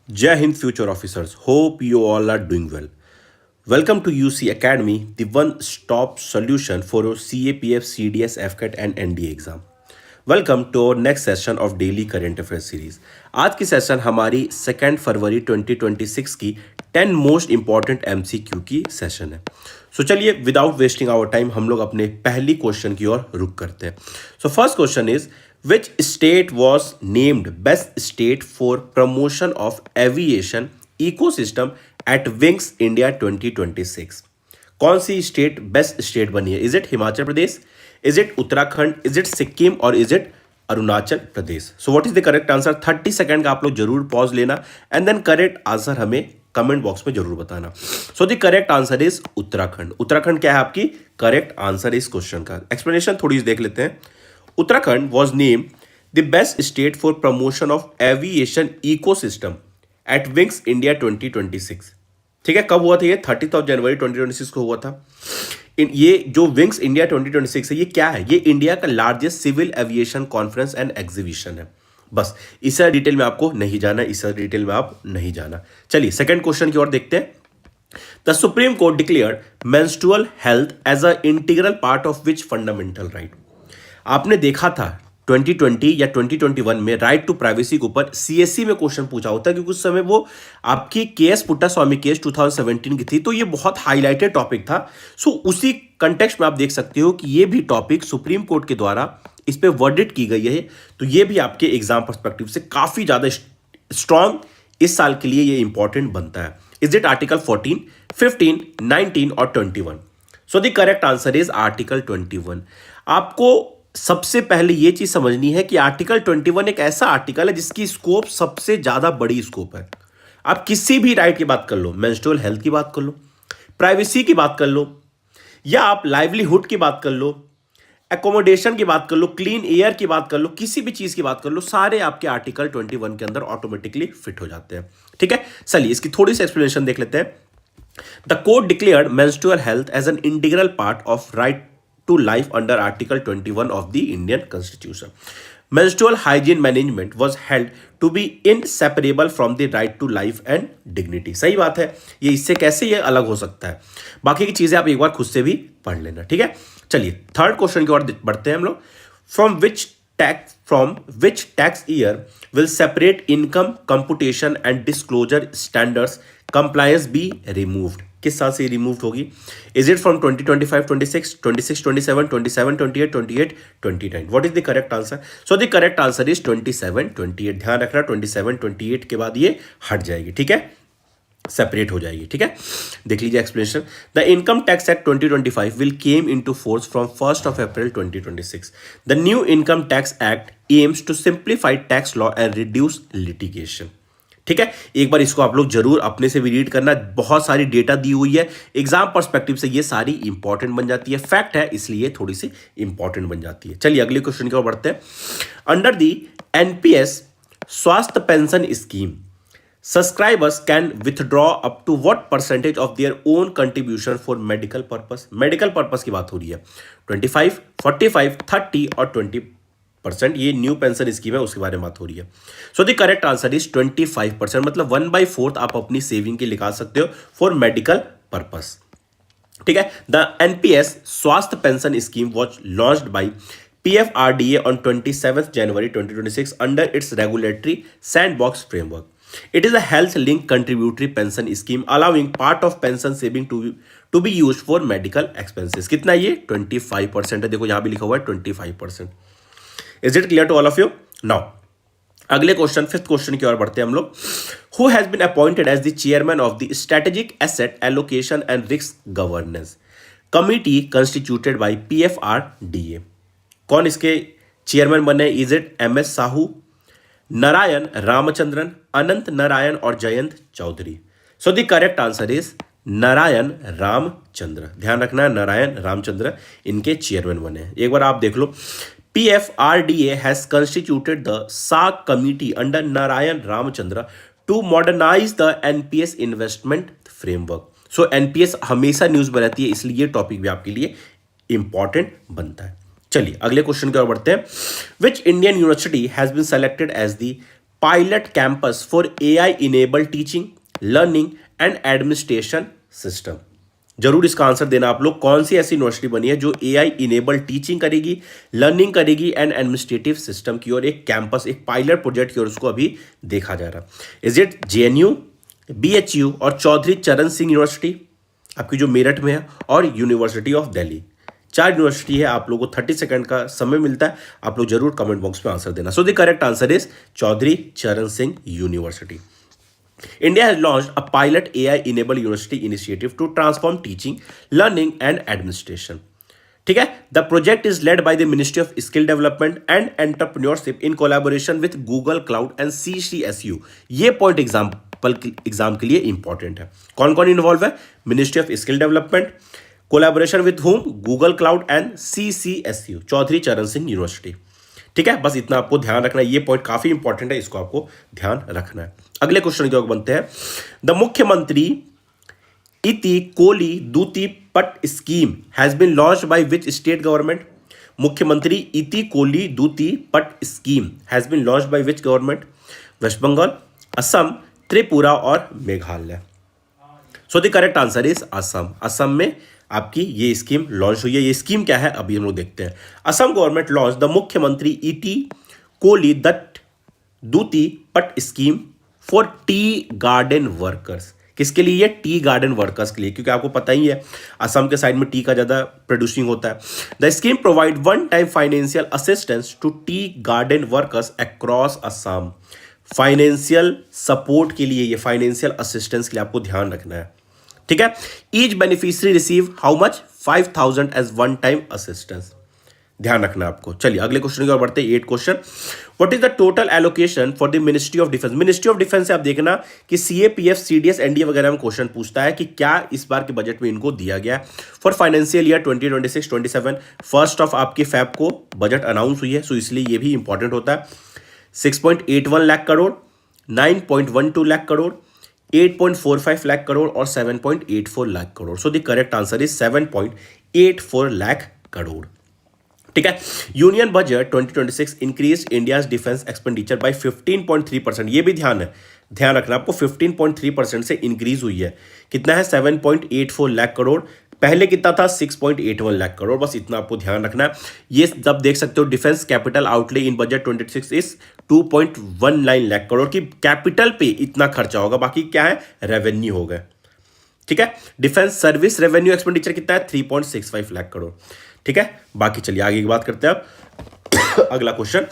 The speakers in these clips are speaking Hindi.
Jai Hind future officers. Hope you all are doing well. Welcome to UC Academy, the one-stop solution for your CAPF, CDS, FCAT and NDA exam. Welcome to our next session of daily current affairs series. आज की सेशन हमारी 2 फरवरी 2026 की 10 मोस्ट इंपॉर्टेंट एमसीक्यू की सेशन है। सो चलिए विदाउट वेस्टिंग आवर टाइम हम लोग अपने पहली क्वेश्चन की ओर रुक करते हैं। So first question is which state was named best state for promotion of aviation ecosystem at wings India 2026। कौन सी स्टेट बेस्ट स्टेट बनी है? Is it Himachal Pradesh, is it Uttarakhand, is it Sikkim और is it Arunachal Pradesh? So what is the correct answer? 30 second का आप लोग जरूर पॉज लेना एंड देन करेक्ट आंसर हमें कमेंट बॉक्स में जरूर बताना। सो the correct answer is Uttarakhand. Uttarakhand क्या है आपकी करेक्ट आंसर इस क्वेश्चन का? एक्सप्लेनेशन थोड़ी सी देख लेते हैं। Uttarakhand was name the best state for promotion of aviation ecosystem at wings India 2026। ठीक है, कब हुआ था ये? 30 जनवरी 2026 को हुआ था। ये जो विंग्स इंडिया 2026 है, ये क्या है? ये इंडिया का largest civil aviation conference and exhibition है। बस इस डिटेल में आपको नहीं जाना, इस डिटेल में आप नहीं जाना। चलिए सेकंड क्वेश्चन की ओर देखते हैं। The supreme court declared menstrual health as a integral part of which fundamental right. आपने देखा था 2020 या 2021 में राइट टू प्राइवेसी के ऊपर सीएससी में क्वेश्चन पूछा होता है, क्योंकि उस समय वो आपकी केएस पुट्टास्वामी केस 2017 की थी, तो ये बहुत हाईलाइटेड टॉपिक था। सो उसी कंटेक्स्ट में आप देख सकते हो कि ये भी टॉपिक सुप्रीम कोर्ट के द्वारा इस पे वर्डिक्ट की गई है, तो ये भी आपके एग्जाम पर्सपेक्टिव से काफी ज्यादा स्ट्रांग इस साल के लिए ये इंपॉर्टेंट बनता है। इज इट आर्टिकल 14, 15, 19 और 21? सो the correct answer is article 21। आपको सबसे पहले यह चीज समझनी है कि आर्टिकल 21 एक ऐसा आर्टिकल है जिसकी स्कोप सबसे ज्यादा बड़ी स्कोप है। आप किसी भी राइट की बात कर लो, मेंस्ट्रुअल हेल्थ की बात कर लो, प्राइवेसी की बात कर लो, या आप लाइवलीहुड की बात कर लो, एकोमोडेशन की बात कर लो, क्लीन एयर की बात कर लो, किसी भी चीज की बात कर लो, सारे आपके आर्टिकल 21 के अंदर ऑटोमेटिकली फिट हो जाते हैं। ठीक है, चलिए इसकी थोड़ी सी एक्सप्लेनेशन देख लेते हैं। The court declared menstrual health as an integral part of right to life under Article 21 of the Indian Constitution. Menstrual hygiene management was held to be inseparable from the right to life and dignity. सही बात है, ये इससे कैसे ये अलग हो सकता है? बाकी की चीजें आप एक बार खुद से भी पढ़ लेना। ठीक है, चलिए थर्ड क्वेश्चन की ओर बढ़ते हैं हम लोग। From which tax year will separate income computation and disclosure standards compliance be removed? किस साल से रिमूव होगी? Is it from 2025, 26, 26, 27, 27, 28, 28, 29? What is the correct answer? So the correct answer is 27, 28। ध्यान रखना 27, 28 के बाद ये हट जाएगी। ठीक है, सेपरेट हो जाएगी। ठीक है, देख लीजिए explanation. The income tax act 2025 will came into force from 1 April 2026। The new income tax act aims to simplify tax law and reduce litigation. ठीक है, एक बार इसको आप लोग जरूर अपने से भी रीड करना, बहुत सारी डेटा दी हुई है, एग्जाम पर्सपेक्टिव से ये सारी इंपॉर्टेंट बन जाती है, फैक्ट है इसलिए थोड़ी सी इंपॉर्टेंट बन जाती है। चलिए अगले क्वेश्चन की ओर बढ़ते हैं। Under the NPS Swasthya pension scheme subscribers can withdraw up to what percentage of their own contribution for medical purpose? Medical purpose की बात हो रही है। 25, 45, 30 और 20%। ये न्यू पेंशन स्कीम है, उसके बारे में बात हो रही है। सो द करेक्ट आंसर इज 25%, मतलब 1/4 आप अपनी सेविंग के निकाल सकते हो फॉर मेडिकल पर्पस। ठीक है, the NPS Swasthya pension scheme was launched by PFRDA on 27th January 2026 under its regulatory sandbox framework. It is a health-linked contributory pension scheme allowing part of pension saving to be used for medical expenses. कितना ये? 25% है। देखो यहाँ भी लिखा हुआ है 25%। Is it clear to all of you? Now, अगले क्वेश्चन, फिफ्थ क्वेश्चन की ओर बढ़ते हैं हम लोग। Who has been appointed as the chairman of the Strategic Asset Allocation and Risk Governance Committee constituted by PFRDA? कौन इसके चेयरमैन बने? Is it MS Sahu, Narayan Ramachandran, Anant Narayan और Jayant Chaudhary? So the correct answer is Narayan Ramchandra. ध्यान रखना, नारायण रामचंद्र इनके चेयरमैन बने। एक बार आप देख लो, PFRDA has constituted the SAG committee under Narayan Ramchandra to modernize the NPS investment framework. So NPS हमेशा न्यूज में रहती है, इसलिए ये टॉपिक भी आपके लिए इंपॉर्टेंट बनता है। चलिए अगले क्वेश्चन की ओर बढ़ते हैं। Which Indian university has been selected as the pilot campus for AI enable teaching, learning and administration system. जरूर इसका आंसर देना आप लोग, कौन सी ऐसी यूनिवर्सिटी बनी है जो एआई इनेबल टीचिंग करेगी, लर्निंग करेगी एंड एडमिनिस्ट्रेटिव सिस्टम की ओर एक कैंपस, एक पायलट प्रोजेक्ट की ओर उसको अभी देखा जा रहा। इज इट जेएनयू, बीएचयू और चौधरी चरण सिंह यूनिवर्सिटी आपकी जो मेरठ में है, और यूनिवर्सिटी ऑफ दिल्ली। 4 यूनिवर्सिटी है, आप लोगों को 30 सेकंड का समय मिलता है, आप लोग जरूर कमेंट बॉक्स में आंसर देना। So the correct answer is Chaudhary Charan Singh university. India has launched a pilot AI-enabled university initiative to transform teaching, learning and administration. ठीक है, the project is led by the ministry of skill development and entrepreneurship in collaboration with Google cloud and CCSU। ये पॉइंट एग्जाम के लिए इंपॉर्टेंट है। कौन कौन इन्वॉल्व है? Ministry of skill development, collaboration with whom, Google cloud and CCSU, Chaudhary Charan Singh university. ठीक है, बस इतना आपको ध्यान रखना है, ये पॉइंट काफी इंपॉर्टेंट है, इसको आपको ध्यान रखना है। अगले क्वेश्चन की ओर बनते हैं। द मुख्यमंत्री इति कोली दूती पट scheme has been launched by which state government? मुख्यमंत्री इति कोली दूती पट scheme has been launched by which government? West Bengal, Assam, Tripura और Meghalaya. So the correct answer is Assam. Assam में आपकी ये स्कीम लॉन्च हुई है। ये स्कीम क्या है अभी हम लोग देखते हैं। असम गवर्नमेंट लॉन्च द मुख्यमंत्री इटी कोली दत्त दूती पट scheme for T garden workers. किसके लिए? टी गार्डन वर्कर्स के लिए, क्योंकि आपको पता ही है असम के साइड में टी का ज़्यादा प्रोड्यूसिंग होता है। The scheme provide one time financial assistance to tea garden workers across Assam. Financial support के लिए, ये फाइनेंशियल असिस्टेंस के लिए आपको ध्यान रखना है। ठीक है, each beneficiary receive how much? 5000 as one time assistance. ध्यान रखना आपको। चलिए अगले क्वेश्चन की ओर बढ़ते हैं। 8 question. What is the total allocation for the ministry of defence? Ministry of defence से आप देखना कि CAPF, CDS, NDA वगैरह में क्वेश्चन पूछता है कि क्या इस बार के बजट में इनको दिया गया है for financial year 2026-27। First of आपकी फैब को बजट अनाउंस हुई है, सो इसलिए ये भी इंपॉर्टेंट होता है। 6.81 लाख करोड़, 9.12 लाख करोड़, 8.45 लाख करोड़ और 7.84 लाख करोड़। सो the correct answer is 7.84 lakh crore. ठीक है, union budget 2026 increase India's defence expenditure bye 15.3%। ये भी ध्यान रखना आपको, 15.3% से इंक्रीज हुई है। कितना है? 7.84 लाख करोड़। पहले कितना था? 6.81 लाख करोड़। बस इतना आपको ध्यान रखना है। ये जब देख सकते हो defence capital outlay in budget 26 is 2.19 lakh crore की कैपिटल पे इतना खर्चा होगा, बाकी क्या है? रेवेन्यू हो गए। ठीक है, डिफेंस सर्विस रेवेन्यू एक्सपेंडिचर कितना है? 3.65 लाख करोड़। ठीक है, बाकी चलिए आगे की बात करते हैं अब। अगला question.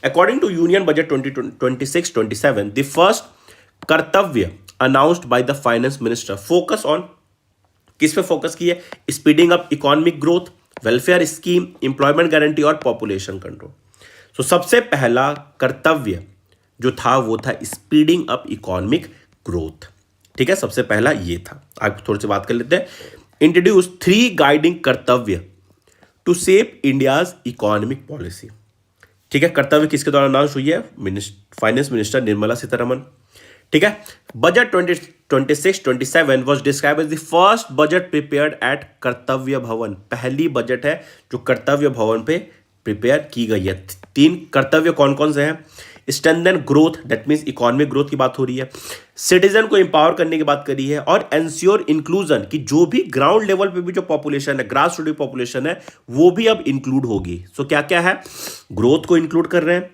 According to union budget 2026-27 the first kartavya announced by the finance minister focus on, किस पे फोकस की है? Speeding up economic growth, welfare scheme, employment guarantee और पॉपुलेशन कंट्रोल। सो सबसे पहला कर्तव्य जो था वो था स्पीडिंग अप इकोनॉमिक ग्रोथ। ठीक है, सबसे पहला ये था। आगे थोड़ी सी बात कर लेते हैं। Introduce 3 guiding kartavya to shape India's economic policy. ठीक है, कर्तव्य किसके द्वारा अनाउंस हुई है? Finance minister Nirmala Sitharaman. ठीक है, budget 2026-27 was describe as the first budget prepared at Kartavya Bhavan. पहली बजट है जो कर्तव्य भवन पे प्रिपेयर की गई है। 3 कर्तव्य कौन कौन से हैं? Strengthen growth, that means economic growth की बात हो रही है। सिटीजन को एम्पावर करने की बात करी है, और एंश्योर इंक्लूजन की जो भी ग्राउंड लेवल पे भी जो पॉपुलेशन है, ग्रास रूट पॉपुलेशन है, वो भी अब इंक्लूड होगी। सो क्या क्या है? ग्रोथ को इंक्लूड कर रहे हैं,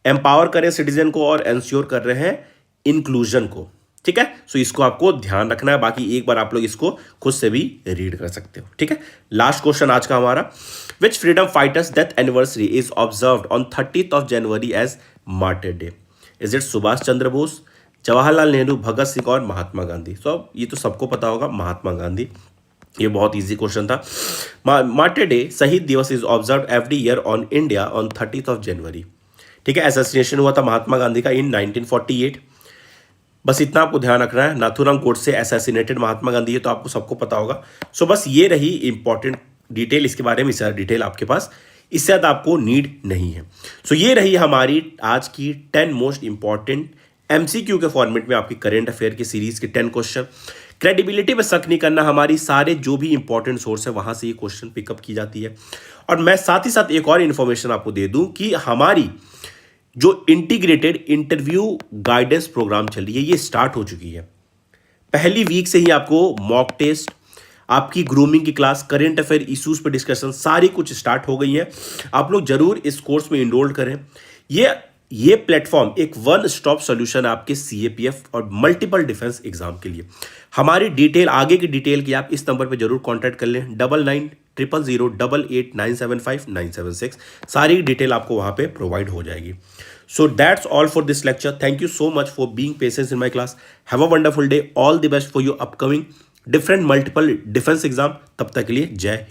एम्पावर कर रहे हैं सिटीजन को, और एंश्योर कर रहे हैं इंक्लूजन को। ठीक है, सो इसको आपको ध्यान रखना है। बाकी एक बार आप लोग इसको खुद से भी रीड कर सकते हो। ठीक है, लास्ट क्वेश्चन आज का हमारा। Which freedom fighters death anniversary is observed on 30th January as martyr day? Is it Subhash Chandra Bose, Jawaharlal Nehru, Bhagat Singh और महात्मा गांधी? सो ये तो सबको पता होगा, महात्मा गांधी। ये बहुत इजी क्वेश्चन था। मार्टिर डे, शहीद दिवस, is observe every year on India on 30th जनवरी। ठीक है, एसोसिएशन हुआ था महात्मा गांधी का इन 1948। बस इतना आपको ध्यान रखना है। नाथूराम गोडसे असैसिनेटेड महात्मा गांधी है, तो आपको सबको पता होगा। सो बस ये रही इंपॉर्टेंट डिटेल इसके बारे में। इससे डिटेल आपके पास, इससे ज़्यादा आपको नीड नहीं है। सो ये रही हमारी आज की 10 मोस्ट इंपॉर्टेंट MCQ के फॉर्मेट में आपकी करेंट अफेयर की सीरीज के 10 क्वेश्चन। क्रेडिबिलिटी पे शक नहीं करना, हमारी सारे जो भी इंपॉर्टेंट सोर्स है वहां से ये क्वेश्चन पिकअप की जाती है। और मैं साथ ही साथ एक और इन्फॉर्मेशन आपको दे दूं कि हमारी जो इंटीग्रेटेड इंटरव्यू गाइडेंस प्रोग्राम चल रही है, ये स्टार्ट हो चुकी है। पहली वीक से ही आपको मॉक टेस्ट, आपकी ग्रूमिंग की क्लास, करेंट अफेयर इश्यूज पे डिस्कशन, सारी कुछ स्टार्ट हो गई है। आप लोग जरूर इस कोर्स में इनरोल करें। ये प्लेटफॉर्म एक वन स्टॉप सोल्यूशन है आपके सीएपीएफ और मल्टीपल डिफेंस एग्जाम के लिए। हमारी डिटेल, आगे की डिटेल की आप इस नंबर पे जरूर कांटेक्ट कर लें, 9900088975 सारी डिटेल आपको वहां पे प्रोवाइड हो जाएगी। So that's all for this lecture. Thank you so much for being patience in my class. Have a wonderful day. All the best for your upcoming different multiple defence exam. तब तक के लिए जय